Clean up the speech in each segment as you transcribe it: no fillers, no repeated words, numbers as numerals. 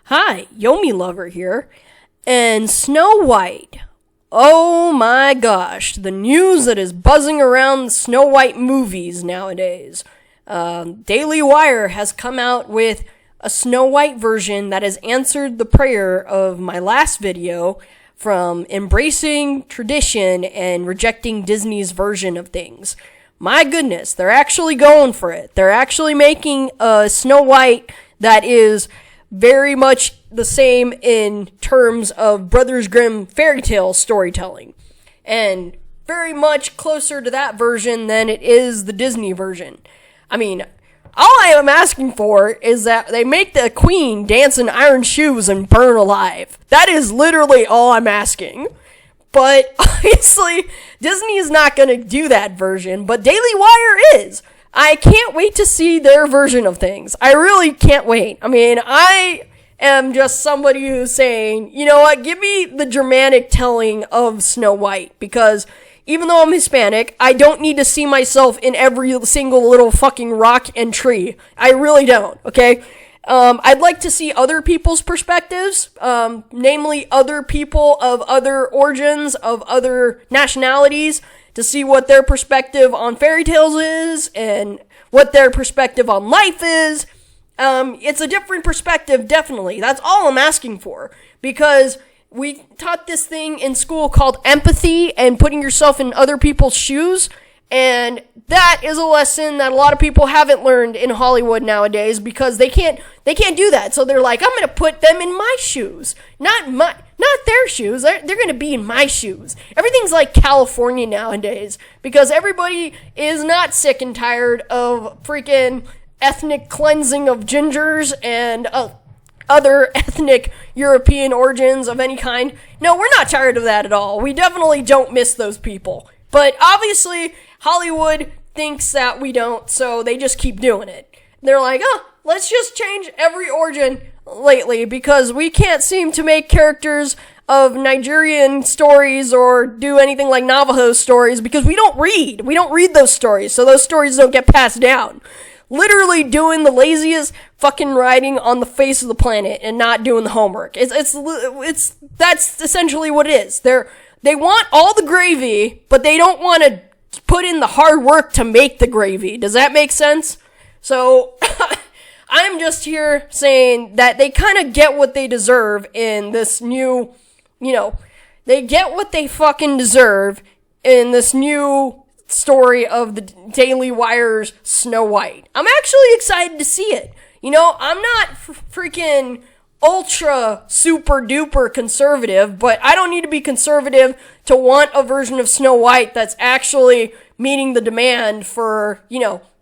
Hi, Yomi Lover here, and Snow White. Oh my gosh, the news that is buzzing around the Snow White movies nowadays. Daily Wire has come out with a Snow White version that has answered the prayer of my last video from embracing tradition and rejecting Disney's version of things. My goodness, they're actually going for it. They're actually making a Snow White that is very much the same in terms of Brothers Grimm fairy tale storytelling, and very much closer to that version than it is the Disney version. I mean, all I am asking for is that they make the queen dance in iron shoes and burn alive. That is literally all I'm asking. But obviously, Disney is not going to do that version, but Daily Wire is. I can't wait to see their version of things. I really can't wait. I mean, I am just somebody who's saying, you know what, give me the Germanic telling of Snow White, because even though I'm Hispanic, I don't need to see myself in every single little fucking rock and tree. I really don't, okay? I'd like to see other people's perspectives, namely other people of other origins, of other nationalities, to see what their perspective on fairy tales is, and what their perspective on life is. It's a different perspective, definitely. That's all I'm asking for, because we taught this thing in school called empathy and putting yourself in other people's shoes, and that is a lesson that a lot of people haven't learned in Hollywood nowadays, because they can't do that. So they're like, I'm gonna put them in my shoes, not their shoes. They're gonna be in my shoes. Everything's like California nowadays, because everybody is not sick and tired of freaking ethnic cleansing of gingers and other ethnic European origins of any kind. No, we're not tired of that at all. We definitely don't miss those people. But obviously, Hollywood thinks that we don't, so they just keep doing it. They're like, let's just change every origin lately, because we can't seem to make characters of Nigerian stories or do anything like Navajo stories, because we don't read. We don't read those stories, so those stories don't get passed down. Literally doing the laziest fucking writing on the face of the planet and not doing the homework. That's essentially what it is. They want all the gravy, but they don't want to put in the hard work to make the gravy. Does that make sense? So, I'm just here saying that they kind of get what they deserve in this new, they get what they fucking deserve in this new story of the Daily Wire's Snow White. I'm actually excited to see it. I'm not freaking ultra super duper conservative, but I don't need to be conservative to want a version of Snow White that's actually meeting the demand for,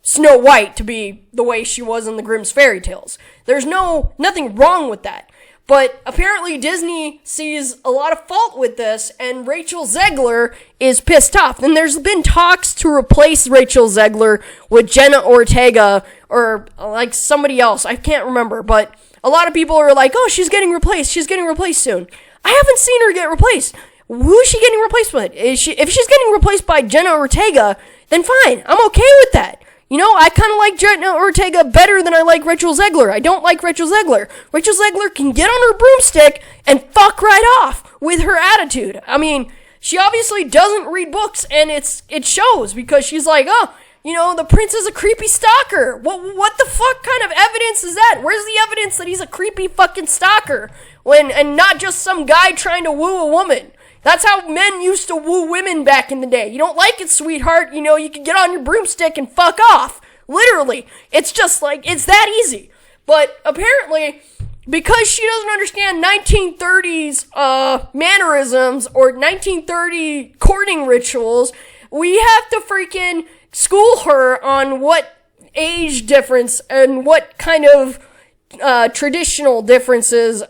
Snow White to be the way she was in the Grimm's fairy tales. There's nothing wrong with that. But apparently Disney sees a lot of fault with this, and Rachel Zegler is pissed off. And there's been talks to replace Rachel Zegler with Jenna Ortega, or like somebody else. I can't remember, but a lot of people are like, oh, she's getting replaced soon. I haven't seen her get replaced. Who is she getting replaced with? If she's getting replaced by Jenna Ortega, then fine. I'm okay with that. I kind of like Jenna Ortega better than I like Rachel Zegler. I don't like Rachel Zegler. Rachel Zegler can get on her broomstick and fuck right off with her attitude. I mean, she obviously doesn't read books, and it shows, because she's like, the prince is a creepy stalker. What the fuck kind of evidence is that? Where's the evidence that he's a creepy fucking stalker? And not just some guy trying to woo a woman. That's how men used to woo women back in the day. You don't like it, sweetheart? You can get on your broomstick and fuck off. Literally. It's just like, it's that easy. But apparently, because she doesn't understand 1930s mannerisms or 1930 courting rituals, we have to freaking school her on what age difference and what kind of traditional differences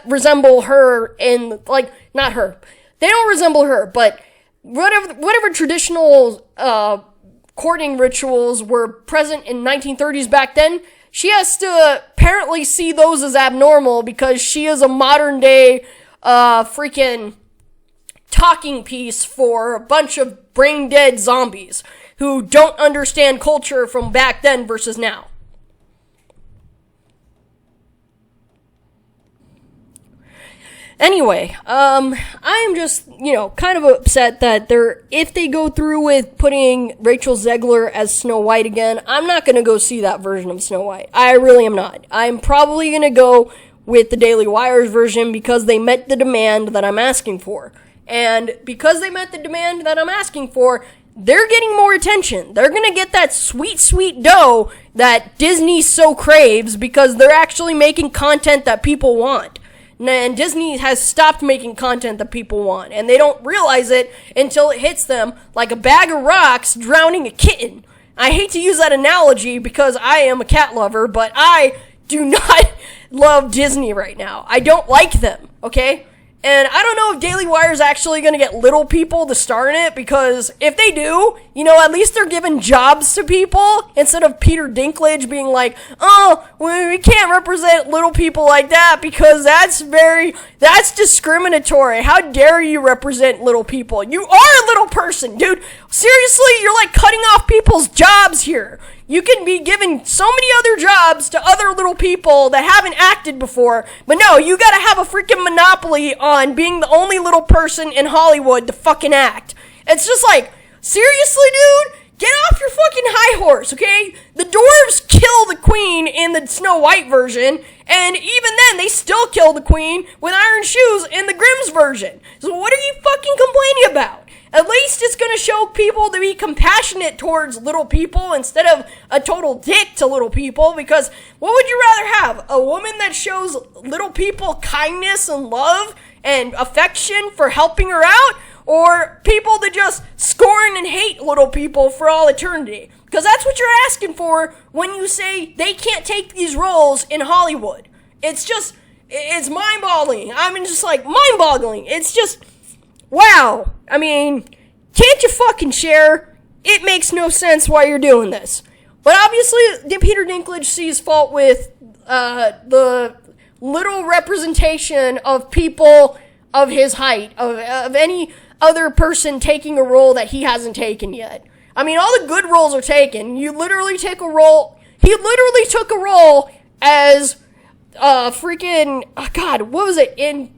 resemble her in, like, not her. They don't resemble her, but whatever traditional courting rituals were present in 1930s back then, she has to apparently see those as abnormal, because she is a modern day freaking talking piece for a bunch of brain dead zombies who don't understand culture from back then versus now. Anyway, I am just, kind of upset that if they go through with putting Rachel Zegler as Snow White again, I'm not gonna go see that version of Snow White. I really am not. I'm probably gonna go with the Daily Wire's version because they met the demand that I'm asking for. And because they met the demand that I'm asking for, they're getting more attention. They're gonna get that sweet, sweet dough that Disney so craves because they're actually making content that people want. And Disney has stopped making content that people want, and they don't realize it until it hits them like a bag of rocks drowning a kitten. I hate to use that analogy because I am a cat lover, but I do not love Disney right now. I don't like them, okay? And I don't know if Daily Wire is actually going to get little people to star in it, because if they do, at least they're giving jobs to people instead of Peter Dinklage being like, oh, we can't represent little people like that because that's discriminatory. How dare you represent little people? You are a little person, dude. Seriously, you're like cutting off people's jobs here. You can be given so many other jobs to other little people that haven't acted before, but no, you gotta have a freaking monopoly on being the only little person in Hollywood to fucking act. It's just like, seriously, dude? Get off your fucking high horse, okay? The dwarves kill the queen in the Snow White version, and even then, they still kill the queen with iron shoes in the Grimm's version. So what are you fucking complaining about? At least it's gonna show people to be compassionate towards little people instead of a total dick to little people, because what would you rather have? A woman that shows little people kindness and love and affection for helping her out? Or people that just scorn and hate little people for all eternity? Because that's what you're asking for when you say they can't take these roles in Hollywood. It's mind-boggling. I'm just like, mind-boggling. It's just, wow. I mean, can't you fucking share? It makes no sense why you're doing this. But obviously, Peter Dinklage sees fault with the little representation of people of his height, of any other person taking a role that he hasn't taken yet. I mean, all the good roles are taken. You literally take a role. He literally took a role as God, what was it? In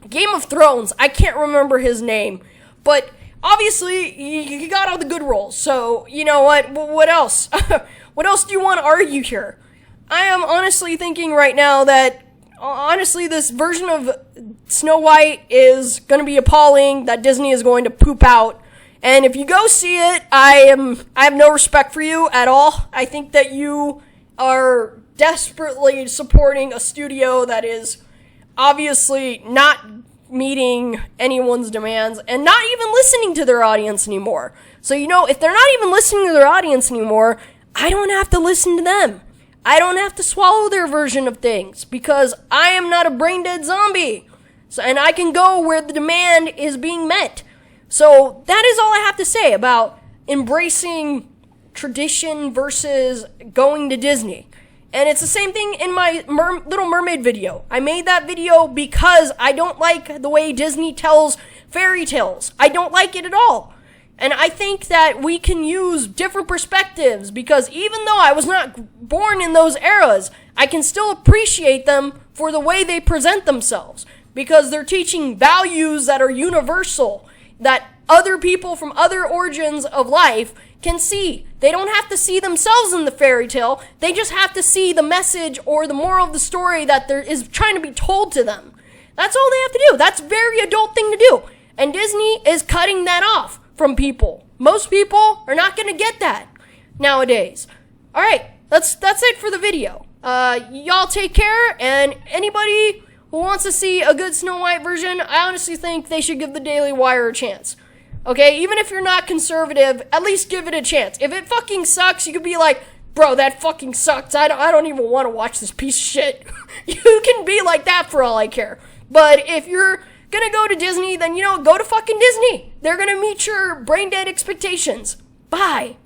Game of Thrones. I can't remember his name. But obviously, he got all the good roles. So, you know what? What else? What else do you want to argue here? I am honestly thinking right now that honestly, this version of Snow White is going to be appalling, that Disney is going to poop out. And if you go see it, I have no respect for you at all. I think that you are desperately supporting a studio that is obviously not meeting anyone's demands and not even listening to their audience anymore. So, if they're not even listening to their audience anymore, I don't have to listen to them. I don't have to swallow their version of things because I am not a brain-dead zombie. So, and I can go where the demand is being met. So that is all I have to say about embracing tradition versus going to Disney. And it's the same thing in my Little Mermaid video. I made that video because I don't like the way Disney tells fairy tales. I don't like it at all. And I think that we can use different perspectives because even though I was not born in those eras, I can still appreciate them for the way they present themselves. Because they're teaching values that are universal, that other people from other origins of life can see. They don't have to see themselves in the fairy tale. They just have to see the message or the moral of the story that there is trying to be told to them. That's all they have to do. That's a very adult thing to do. And Disney is cutting that off from people. Most people are not going to get that nowadays. All right, that's it for the video. Y'all take care, and anybody who wants to see a good Snow White version, I honestly think they should give the Daily Wire a chance. Okay, even if you're not conservative, at least give it a chance. If it fucking sucks, you could be like, bro, that fucking sucks. I don't even want to watch this piece of shit. You can be like that for all I care. But if you're gonna go to Disney, then, go to fucking Disney. They're gonna meet your brain dead expectations. Bye.